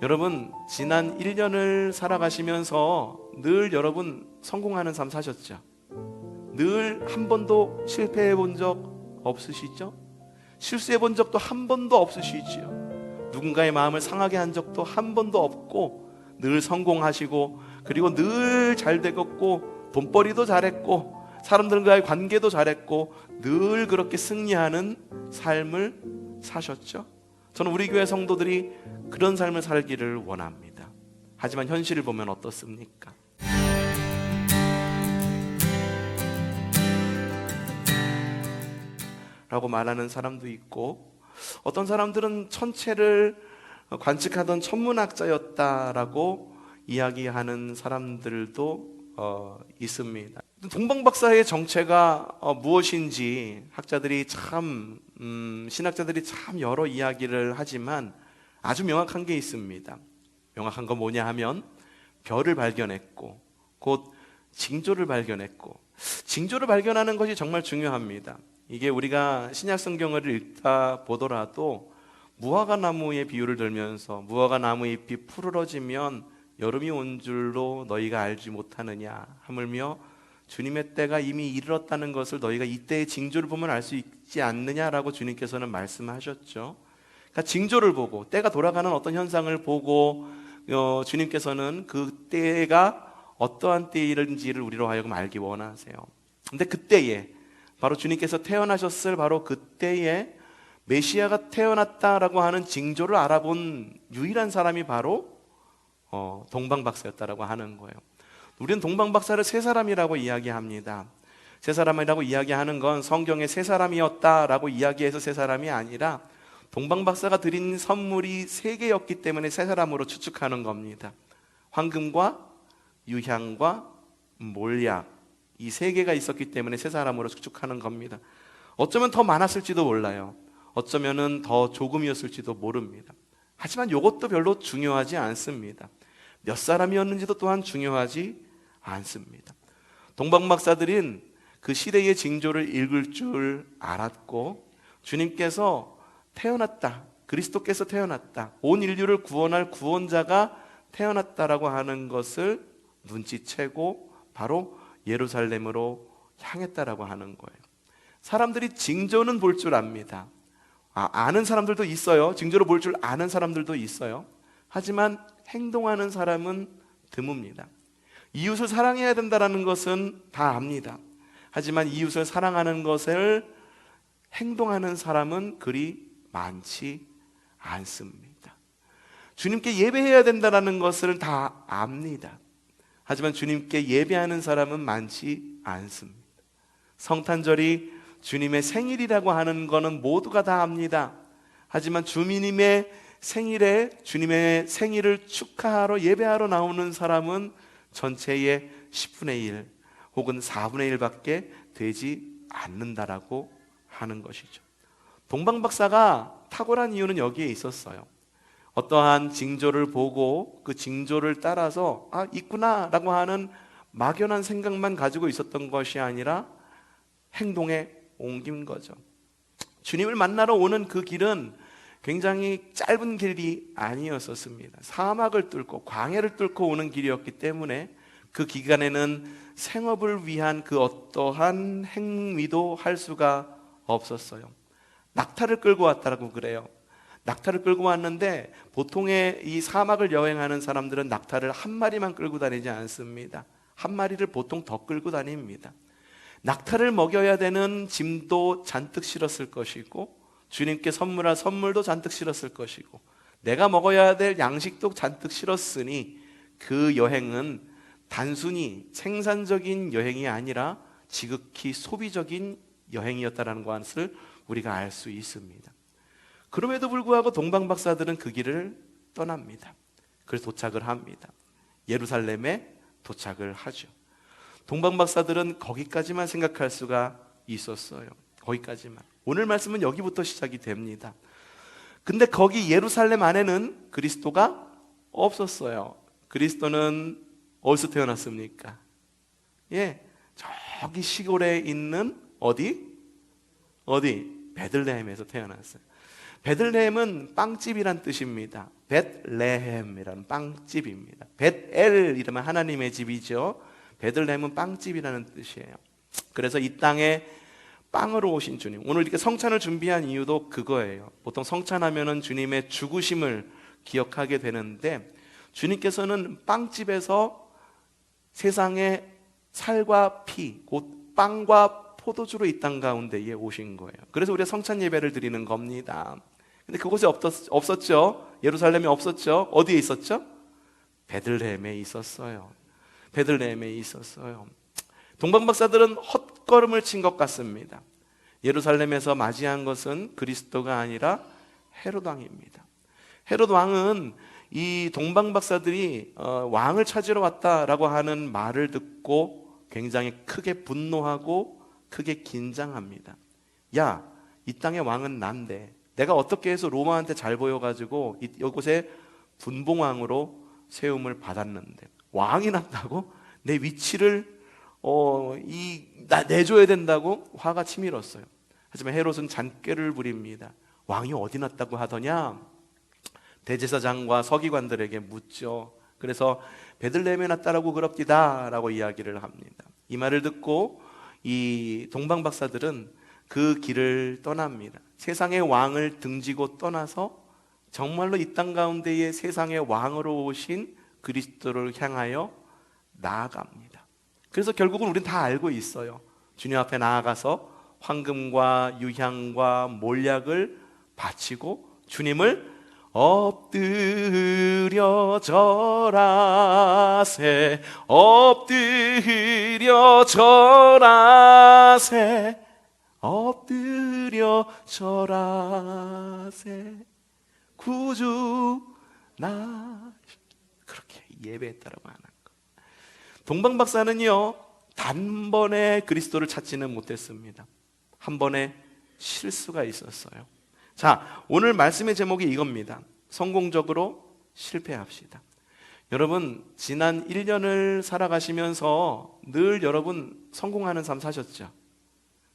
여러분, 지난 1년을 살아가시면서 늘 여러분 성공하는 삶 사셨죠? 늘 한 번도 실패해 본 적 없으시죠? 실수해 본 적도 한 번도 없으시지요? 누군가의 마음을 상하게 한 적도 한 번도 없고 늘 성공하시고, 그리고 늘 잘 되었고, 돈벌이도 잘했고, 사람들과의 관계도 잘했고, 늘 그렇게 승리하는 삶을 사셨죠? 저는 우리 교회 성도들이 그런 삶을 살기를 원합니다. 하지만 현실을 보면 어떻습니까? 라고 말하는 사람도 있고, 어떤 사람들은 천체를 관측하던 천문학자였다라고 이야기하는 사람들도 있습니다. 동방박사의 정체가 무엇인지 학자들이 참 신학자들이 참 여러 이야기를 하지만 아주 명확한 게 있습니다. 명확한 건 뭐냐 하면 별을 발견했고, 곧 징조를 발견했고, 징조를 발견하는 것이 정말 중요합니다. 이게 우리가 신약 성경을 읽다 보더라도 무화과 나무의 비유를 들면서 무화과 나무 잎이 푸르러지면 여름이 온 줄로 너희가 알지 못하느냐 하물며 주님의 때가 이미 이르렀다는 것을 너희가 이때의 징조를 보면 알 수 있지 않느냐라고 주님께서는 말씀하셨죠. 그러니까 징조를 보고 때가 돌아가는 어떤 현상을 보고 주님께서는 그 때가 어떠한 때인지를 우리로 하여금 알기 원하세요. 근데 그때에 바로 주님께서 태어나셨을 바로 그때에 메시아가 태어났다라고 하는 징조를 알아본 유일한 사람이 바로 동방박사였다라고 하는 거예요. 우리는 동방박사를 세 사람이라고 이야기합니다. 세 사람이라고 이야기하는 건 성경에 세 사람이었다라고 이야기해서 세 사람이 아니라 동방박사가 드린 선물이 세 개였기 때문에 세 사람으로 추측하는 겁니다. 황금과 유향과 몰약, 이 세 개가 있었기 때문에 세 사람으로 추측하는 겁니다. 어쩌면 더 많았을지도 몰라요. 어쩌면은 더 조금이었을지도 모릅니다. 하지만 이것도 별로 중요하지 않습니다. 몇 사람이었는지도 또한 중요하지 않습니다. 동방박사들은 그 시대의 징조를 읽을 줄 알았고, 주님께서 태어났다, 그리스도께서 태어났다, 온 인류를 구원할 구원자가 태어났다라고 하는 것을 눈치채고 바로 예루살렘으로 향했다라고 하는 거예요. 사람들이 징조는 볼 줄 압니다. 아는 사람들도 있어요. 징조로 볼 줄 아는 사람들도 있어요. 하지만 행동하는 사람은 드뭅니다. 이웃을 사랑해야 된다는 것은 다 압니다. 하지만 이웃을 사랑하는 것을 행동하는 사람은 그리 많지 않습니다. 주님께 예배해야 된다는 것을 다 압니다. 하지만 주님께 예배하는 사람은 많지 않습니다. 성탄절이 주님의 생일이라고 하는 것은 모두가 다 압니다. 하지만 주님의 생일에 주님의 생일을 축하하러 예배하러 나오는 사람은 전체의 10분의 1 혹은 4분의 1밖에 되지 않는다라고 하는 것이죠. 동방박사가 탁월한 이유는 여기에 있었어요. 어떠한 징조를 보고 그 징조를 따라서 있구나 라고 하는 막연한 생각만 가지고 있었던 것이 아니라 행동에 옮긴 거죠. 주님을 만나러 오는 그 길은 굉장히 짧은 길이 아니었었습니다. 사막을 뚫고 광야를 뚫고 오는 길이었기 때문에 그 기간에는 생업을 위한 그 어떠한 행위도 할 수가 없었어요. 낙타를 끌고 왔다라고 그래요. 낙타를 끌고 왔는데 보통의 이 사막을 여행하는 사람들은 낙타를 한 마리만 끌고 다니지 않습니다. 한 마리를 보통 더 끌고 다닙니다. 낙타를 먹여야 되는 짐도 잔뜩 실었을 것이고, 주님께 선물할 선물도 잔뜩 실었을 것이고, 내가 먹어야 될 양식도 잔뜩 실었으니 그 여행은 단순히 생산적인 여행이 아니라 지극히 소비적인 여행이었다는 것을 우리가 알 수 있습니다. 그럼에도 불구하고 동방박사들은 그 길을 떠납니다. 그래서 도착을 합니다. 예루살렘에 도착을 하죠. 동방박사들은 거기까지만 생각할 수가 있었어요. 거기까지만. 오늘 말씀은 여기부터 시작이 됩니다. 근데 거기 예루살렘 안에는 그리스도가 없었어요. 그리스도는 어디서 태어났습니까? 저기 시골에 있는 어디? 베들레헴에서 태어났어요. 베들레헴은 빵집이란 뜻입니다. 벳레헴이라는 빵집입니다. 벳엘이라면 하나님의 집이죠. 베들레헴은 빵집이라는 뜻이에요. 그래서 이 땅에 빵으로 오신 주님, 오늘 이렇게 성찬을 준비한 이유도 그거예요. 보통 성찬하면은 주님의 죽으심을 기억하게 되는데, 주님께서는 빵집에서 세상의 살과 피, 곧 빵과 포도주로 이 땅 가운데에 오신 거예요. 그래서 우리가 성찬 예배를 드리는 겁니다. 근데 그곳에 없었죠. 예루살렘에 없었죠. 어디에 있었죠? 베들레헴에 있었어요. 베들레헴에 있었어요. 동방박사들은 헛걸음을 친 것 같습니다. 예루살렘에서 맞이한 것은 그리스도가 아니라 헤롯 왕입니다. 헤롯 왕은 이 동방박사들이 왕을 찾으러 왔다라고 하는 말을 듣고 굉장히 크게 분노하고 크게 긴장합니다. 야, 이 땅의 왕은 난데 내가 어떻게 해서 로마한테 잘 보여가지고 이곳에 분봉왕으로 세움을 받았는데 왕이 났다고? 내 위치를 내줘야 된다고 화가 치밀었어요. 하지만 헤롯은 잔꾀를 부립니다. 왕이 어디 났다고 하더냐? 대제사장과 서기관들에게 묻죠. 그래서 베들레헴에 났다라고 그럽디다 라고 이야기를 합니다. 이 말을 듣고 이 동방박사들은 그 길을 떠납니다. 세상의 왕을 등지고 떠나서 정말로 이 땅 가운데에 세상의 왕으로 오신 그리스도를 향하여 나아갑니다. 그래서 결국은 우리는 다 알고 있어요. 주님 앞에 나아가서 황금과 유향과 몰약을 바치고 주님을 엎드려 절하세, 엎드려 절하세, 엎드려 절하세, 구주 나, 그렇게 예배했다라고 하는 거. 동방박사는요 단번에 그리스도를 찾지는 못했습니다. 한 번에 실수가 있었어요. 자, 오늘 말씀의 제목이 이겁니다. 성공적으로 실패합시다. 여러분, 지난 1년을 살아가시면서 늘 여러분 성공하는 삶 사셨죠?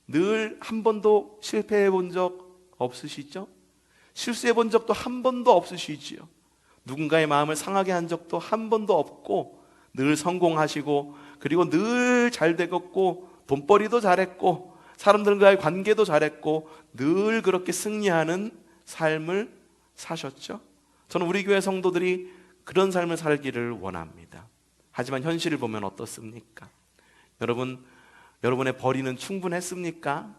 늘 한 번도 실패해 본 적 없으시죠? 실수해 본 적도 한 번도 없으시지요? 누군가의 마음을 상하게 한 적도 한 번도 없고 늘 성공하시고 그리고 늘 잘 되었고 돈벌이도 잘했고 사람들과의 관계도 잘했고 늘 그렇게 승리하는 삶을 사셨죠? 저는 우리 교회 성도들이 그런 삶을 살기를 원합니다. 하지만 현실을 보면 어떻습니까? 여러분의 벌이는 충분했습니까?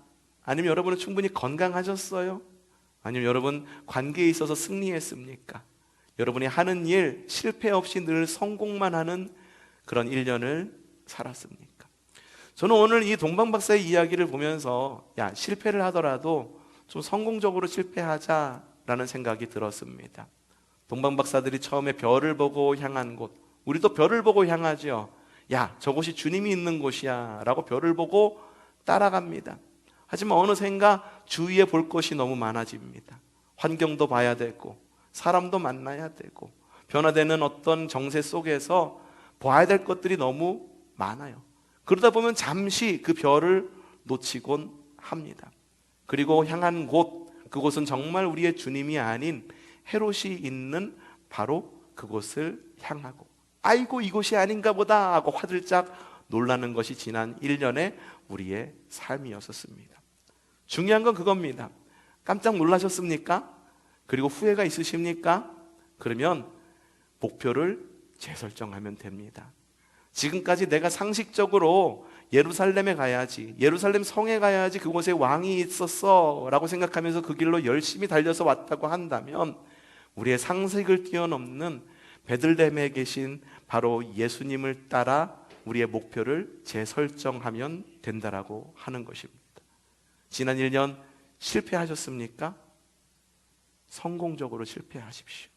아니면 여러분은 충분히 건강하셨어요? 아니면 여러분 관계에 있어서 승리했습니까? 여러분이 하는 일 실패 없이 늘 성공만 하는 그런 1년을 살았습니까? 저는 오늘 이 동방박사의 이야기를 보면서 실패를 하더라도 좀 성공적으로 실패하자라는 생각이 들었습니다. 동방박사들이 처음에 별을 보고 향한 곳, 우리도 별을 보고 향하죠. 저곳이 주님이 있는 곳이야 라고 별을 보고 따라갑니다. 하지만 어느샌가 주위에 볼 것이 너무 많아집니다. 환경도 봐야 되고 사람도 만나야 되고 변화되는 어떤 정세 속에서 봐야 될 것들이 너무 많아요. 그러다 보면 잠시 그 별을 놓치곤 합니다. 그리고 향한 곳, 그곳은 정말 우리의 주님이 아닌 헤롯이 있는 바로 그곳을 향하고 아이고 이곳이 아닌가 보다 하고 화들짝 놀라는 것이 지난 1년의 우리의 삶이었습니다. 중요한 건 그겁니다. 깜짝 놀라셨습니까? 그리고 후회가 있으십니까? 그러면 목표를 재설정하면 됩니다. 지금까지 내가 상식적으로 예루살렘에 가야지, 예루살렘 성에 가야지 그곳에 왕이 있었어 라고 생각하면서 그 길로 열심히 달려서 왔다고 한다면 우리의 상식을 뛰어넘는 베들레헴에 계신 바로 예수님을 따라 우리의 목표를 재설정하면 된다라고 하는 것입니다. 지난 1년 실패하셨습니까? 성공적으로 실패하십시오.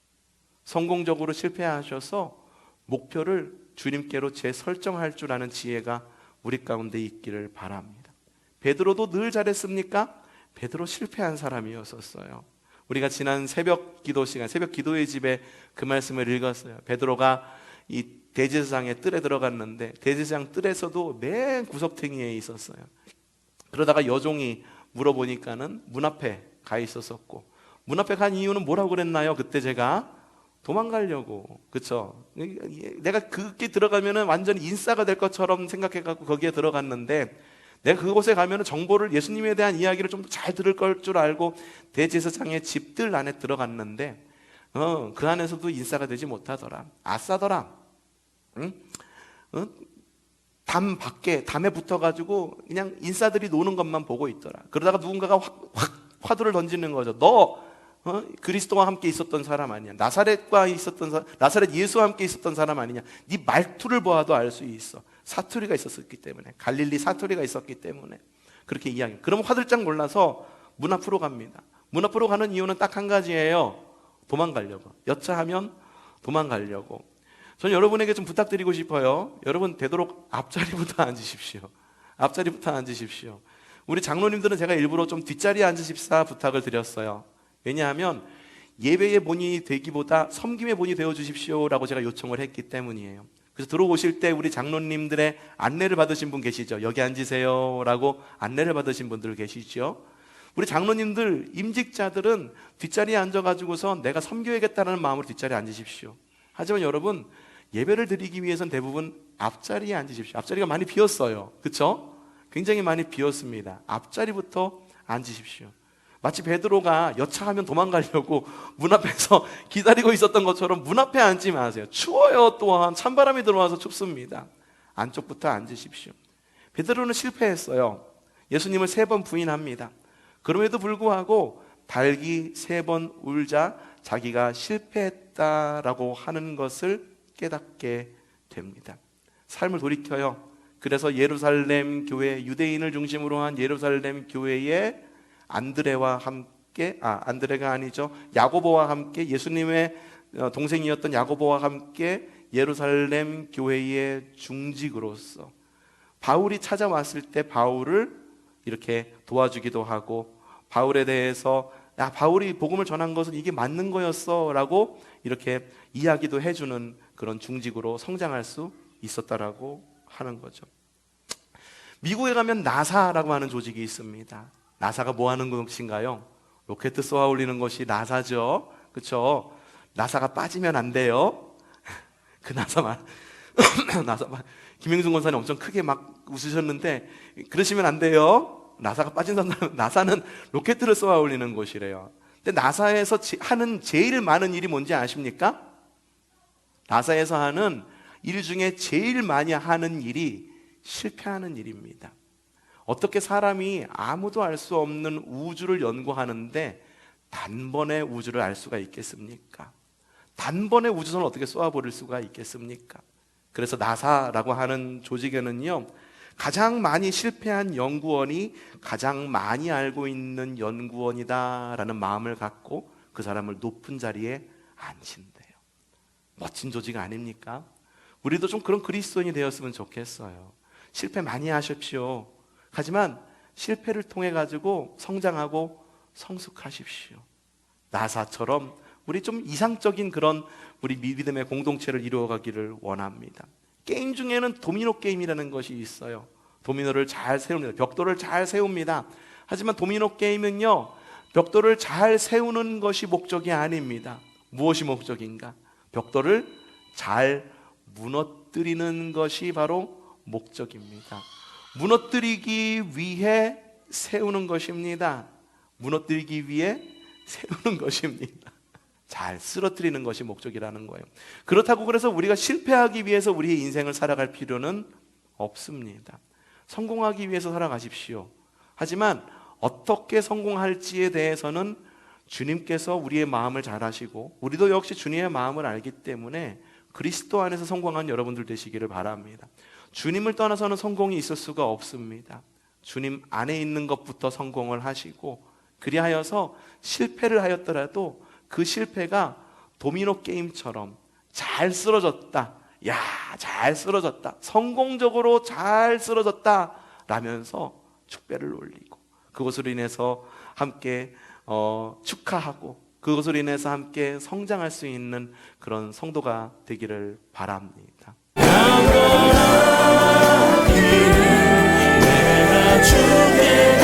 성공적으로 실패하셔서 목표를 주님께로 재설정할 줄 아는 지혜가 우리 가운데 있기를 바랍니다. 베드로도 늘 잘했습니까? 베드로 실패한 사람이었었어요. 우리가 지난 새벽 기도 시간, 새벽 기도의 집에 그 말씀을 읽었어요. 베드로가 이 대제사장의 뜰에 들어갔는데 대제사장 뜰에서도 맨 구석탱이에 있었어요. 그러다가 여종이 물어보니까는 문 앞에 가 있었었고 문 앞에 간 이유는 뭐라고 그랬나요? 그때 제가 도망가려고. 그쵸? 내가 그게 들어가면은 완전히 인싸가 될 것처럼 생각해갖고 거기에 들어갔는데, 내가 그곳에 가면은 정보를, 예수님에 대한 이야기를 좀 더 잘 들을 걸 줄 알고 대제사장의 집들 안에 들어갔는데 그 안에서도 인싸가 되지 못하더라. 아싸더라. 응? 담에 붙어가지고 그냥 인싸들이 노는 것만 보고 있더라. 그러다가 누군가가 확 화두를 던지는 거죠. 너 그리스도와 함께 있었던 사람 아니냐? 나사렛 예수와 함께 있었던 사람 아니냐? 네 말투를 보아도 알 수 있어. 사투리가 있었기 때문에, 갈릴리 사투리가 있었기 때문에 그렇게 이야기. 그럼 화들짝 놀라서 문 앞으로 갑니다. 문 앞으로 가는 이유는 딱 한 가지예요. 도망가려고. 여차하면 도망가려고. 저는 여러분에게 좀 부탁드리고 싶어요. 여러분 되도록 앞자리부터 앉으십시오. 앞자리부터 앉으십시오. 우리 장로님들은 제가 일부러 좀 뒷자리에 앉으십사 부탁을 드렸어요. 왜냐하면 예배의 본이 되기보다 섬김의 본이 되어주십시오라고 제가 요청을 했기 때문이에요. 그래서 들어오실 때 우리 장로님들의 안내를 받으신 분 계시죠? 여기 앉으세요 라고 안내를 받으신 분들 계시죠? 우리 장로님들, 임직자들은 뒷자리에 앉아가지고서 내가 섬겨야겠다는 마음으로 뒷자리에 앉으십시오. 하지만 여러분, 예배를 드리기 위해서는 대부분 앞자리에 앉으십시오. 앞자리가 많이 비었어요. 그렇죠? 굉장히 많이 비었습니다. 앞자리부터 앉으십시오. 마치 베드로가 여차하면 도망가려고 문 앞에서 기다리고 있었던 것처럼 문 앞에 앉지 마세요. 추워요. 또한 찬바람이 들어와서 춥습니다. 안쪽부터 앉으십시오. 베드로는 실패했어요. 예수님을 3번 부인합니다. 그럼에도 불구하고 달기 3번 울자 자기가 실패했다라고 하는 것을 깨닫게 됩니다. 삶을 돌이켜요. 그래서 예루살렘 교회, 유대인을 중심으로 한 예루살렘 교회에 안드레가 아니죠. 야고보와 함께, 예수님의 동생이었던 야고보와 함께 예루살렘 교회의 중직으로서 바울이 찾아왔을 때 바울을 이렇게 도와주기도 하고, 바울에 대해서 야, 바울이 복음을 전한 것은 이게 맞는 거였어 라고 이렇게 이야기도 해주는 그런 중직으로 성장할 수 있었다라고 하는 거죠. 미국에 가면 나사라고 하는 조직이 있습니다. 나사가 뭐 하는 것인가요? 로켓 쏘아 올리는 것이 나사죠. 그렇죠? 나사가 빠지면 안 돼요. 그 나사만 김영준 권사님 엄청 크게 막 웃으셨는데 그러시면 안 돼요. 나사가 빠진 사람, 나사는 로켓을 쏘아 올리는 곳이래요. 근데 나사에서 하는 제일 많은 일이 뭔지 아십니까? 나사에서 하는 일 중에 제일 많이 하는 일이 실패하는 일입니다. 어떻게 사람이 아무도 알 수 없는 우주를 연구하는데 단번에 우주를 알 수가 있겠습니까? 단번에 우주선을 어떻게 쏘아버릴 수가 있겠습니까? 그래서 나사라고 하는 조직에는요, 가장 많이 실패한 연구원이 가장 많이 알고 있는 연구원이다라는 마음을 갖고 그 사람을 높은 자리에 앉힌대요. 멋진 조직 아닙니까? 우리도 좀 그런 그리스도인이 되었으면 좋겠어요. 실패 많이 하십시오. 하지만 실패를 통해 가지고 성장하고 성숙하십시오. 나사처럼 우리 좀 이상적인 그런 우리 믿음의 공동체를 이루어가기를 원합니다. 게임 중에는 도미노 게임이라는 것이 있어요. 도미노를 잘 세웁니다. 벽돌을 잘 세웁니다. 하지만 도미노 게임은요, 벽돌을 잘 세우는 것이 목적이 아닙니다. 무엇이 목적인가? 벽돌을 잘 무너뜨리는 것이 바로 목적입니다. 무너뜨리기 위해 세우는 것입니다. 무너뜨리기 위해 세우는 것입니다. 잘 쓰러뜨리는 것이 목적이라는 거예요. 그렇다고 그래서 우리가 실패하기 위해서 우리의 인생을 살아갈 필요는 없습니다. 성공하기 위해서 살아가십시오. 하지만 어떻게 성공할지에 대해서는 주님께서 우리의 마음을 잘 아시고 우리도 역시 주님의 마음을 알기 때문에 그리스도 안에서 성공한 여러분들 되시기를 바랍니다. 주님을 떠나서는 성공이 있을 수가 없습니다. 주님 안에 있는 것부터 성공을 하시고, 그리하여서 실패를 하였더라도 그 실패가 도미노 게임처럼 잘 쓰러졌다, 야, 잘 쓰러졌다, 성공적으로 잘 쓰러졌다 라면서 축배를 올리고, 그것으로 인해서 함께 축하하고 그것으로 인해서 함께 성장할 수 있는 그런 성도가 되기를 바랍니다. 내가 주께